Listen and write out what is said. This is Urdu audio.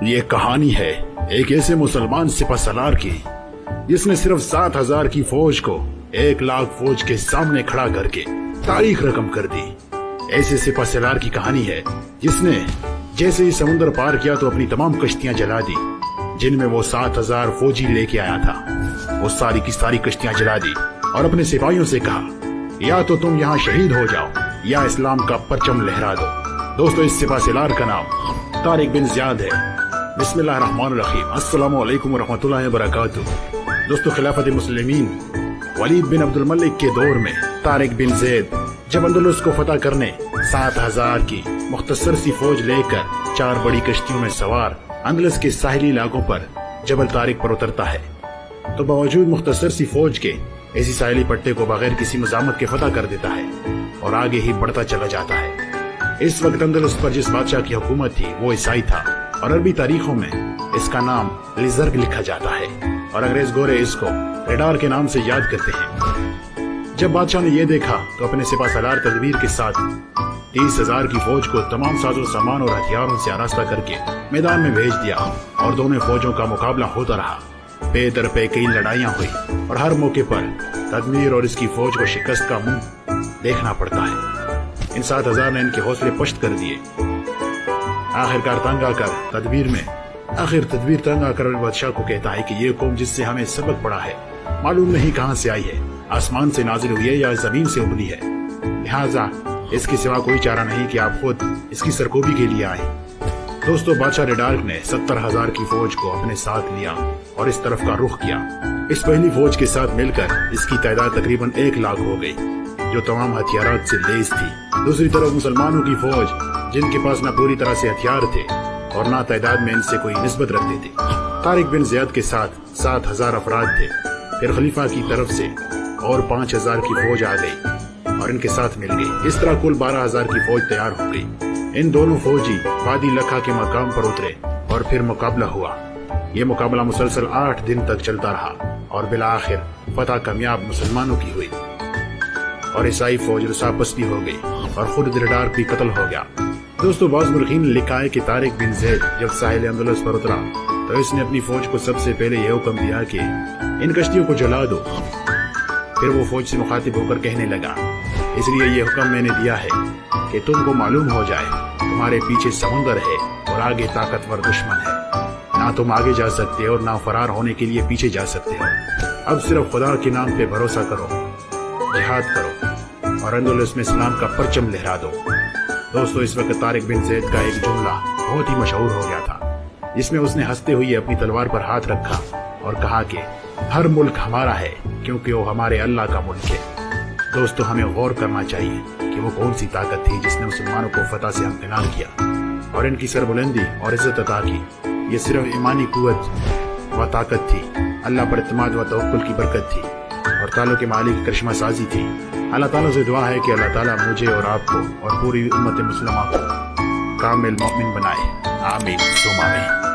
یہ کہانی ہے ایک ایسے مسلمان سپہ سالار کی جس نے صرف 7,000 کی فوج کو 1,00,000 فوج کے سامنے کھڑا کر کے تاریخ رقم کر دی۔ ایسے سپہ سالار کی کہانی ہے جس نے جیسے ہی سمندر پار کیا تو اپنی تمام کشتیاں جلا دی جن میں وہ 7,000 فوجی لے کے آیا تھا۔ وہ ساری کی ساری کشتیاں جلا دی اور اپنے سپاہیوں سے کہا یا تو تم یہاں شہید ہو جاؤ یا اسلام کا پرچم لہرا دو۔ دوستو اس سپہ سالار کا نام طارق بن زیاد ہے۔ بسم اللہ الرحمن الرحیم۔ السلام علیکم ورحمۃ اللہ وبرکاتہ۔ دوستو خلافت مسلمین ولید بن عبد الملک کے دور میں طارق بن زید جب اندلس کو فتح کرنے 7,000 کی مختصر سی فوج لے کر 4 بڑی کشتیوں میں سوار اندلس کے ساحلی علاقوں پر جبل طارق پر اترتا ہے تو باوجود مختصر سی فوج کے ایسی ساحلی پٹے کو بغیر کسی مزاحمت کے فتح کر دیتا ہے اور آگے ہی بڑھتا چلا جاتا ہے۔ اس وقت اندلس پر جس بادشاہ کی حکومت تھی وہ عیسائی تھا اور عربی تاریخوں میں اس کا نام لیزرگ لکھا جاتا ہے اور انگریز گورے اس کو ریڈار کے نام سے یاد کرتے ہیں۔ جب بادشاہ نے یہ دیکھا تو اپنے سپہ سالار تدبیر کے ساتھ 30,000 کی فوج کو تمام ساز و سامان اور ہتھیاروں سے آراستہ کر کے میدان میں بھیج دیا اور دونوں فوجوں کا مقابلہ ہوتا رہا۔ پے در پے کئی لڑائیاں ہوئی اور ہر موقع پر تدبیر اور اس کی فوج کو شکست کا منہ دیکھنا پڑتا ہے۔ ان 7,000 نے ان کے حوصلے پشت کر دیے۔ آخر تنگ آ کر بادشاہ کو کہتا ہے کہ یہ قوم جس سے ہمیں سبق پڑا ہے معلوم نہیں کہاں سے آئی ہے، آسمان سے نازل ہوئی ہے یا زمین سے ابلی ہے، لہٰذا اس کے سوا کوئی چارہ نہیں کہ آپ خود اس کی سرکوبی کے لیے آئیں۔ دوستو بادشاہ ریڈارک نے 70,000 کی فوج کو اپنے ساتھ لیا اور اس طرف کا رخ کیا۔ اس پہلی فوج کے ساتھ مل کر اس کی تعداد تقریباً 1,00,000 ہو گئی جو تمام ہتھیارات سے لیس تھی۔ دوسری طرف مسلمانوں کی فوج جن کے پاس نہ پوری طرح سے ہتھیار تھے اور نہ تعداد میں ان سے کوئی نسبت رکھتے تھے۔ طارق بن زیاد کے ساتھ 7,000 افراد تھے۔ پھر خلیفہ کی طرف سے اور 5,000 کی فوج آ گئی اور ان کے ساتھ مل گئی۔ اس طرح کل 12,000 کی فوج تیار ہو گئی۔ ان دونوں فوجی وادی لکھا کے مقام پر اترے اور پھر مقابلہ ہوا۔ یہ مقابلہ مسلسل 8 دن تک چلتا رہا اور بالآخر فتح کامیاب مسلمانوں کی ہوئی اور عیسائی فوج رسا پستی ہو گئی اور خود ریڈارک بھی قتل ہو گیا۔ دوستو بعض مورخین نے لکھا ہے کہ طارق بن زید جب ساحل اندلس پر اترا تو اس نے اپنی فوج کو سب سے پہلے یہ حکم دیا کہ ان کشتیوں کو جلا دو۔ پھر وہ فوج سے مخاطب ہو کر کہنے لگا اس لیے یہ حکم میں نے دیا ہے کہ تم کو معلوم ہو جائے تمہارے پیچھے سمندر ہے اور آگے طاقتور دشمن ہے، نہ تم آگے جا سکتے اور نہ فرار ہونے کے لیے پیچھے جا سکتے ہو۔ اب صرف خدا کے نام پہ بھروسہ کرو، جہاد کرو اور اندلس میں اسلام کا پرچم لہرا دو۔ دوستو اس وقت طارق بن زید کا ایک جملہ بہت ہی مشہور ہو گیا تھا جس میں اس نے ہنستے ہوئے اپنی تلوار پر ہاتھ رکھا اور کہا کہ ہر ملک ہمارا ہے کیونکہ وہ ہمارے اللہ کا ملک ہے۔ دوستو ہمیں غور کرنا چاہیے کہ وہ کون سی طاقت تھی جس نے مسلمانوں کو فتح سے امتناع کیا اور ان کی سربلندی اور عزت عطا کی۔ یہ صرف ایمانی قوت و طاقت تھی، اللہ پر اعتماد و توکل کی برکت تھی اور تعلق کے مالک کی کرشمہ سازی تھی۔ اللہ تعالیٰ سے دعا ہے کہ اللہ تعالیٰ مجھے اور آپ کو اور پوری امت مسلمہ کو کامل مومن بنائے۔ آمین ثم آمین۔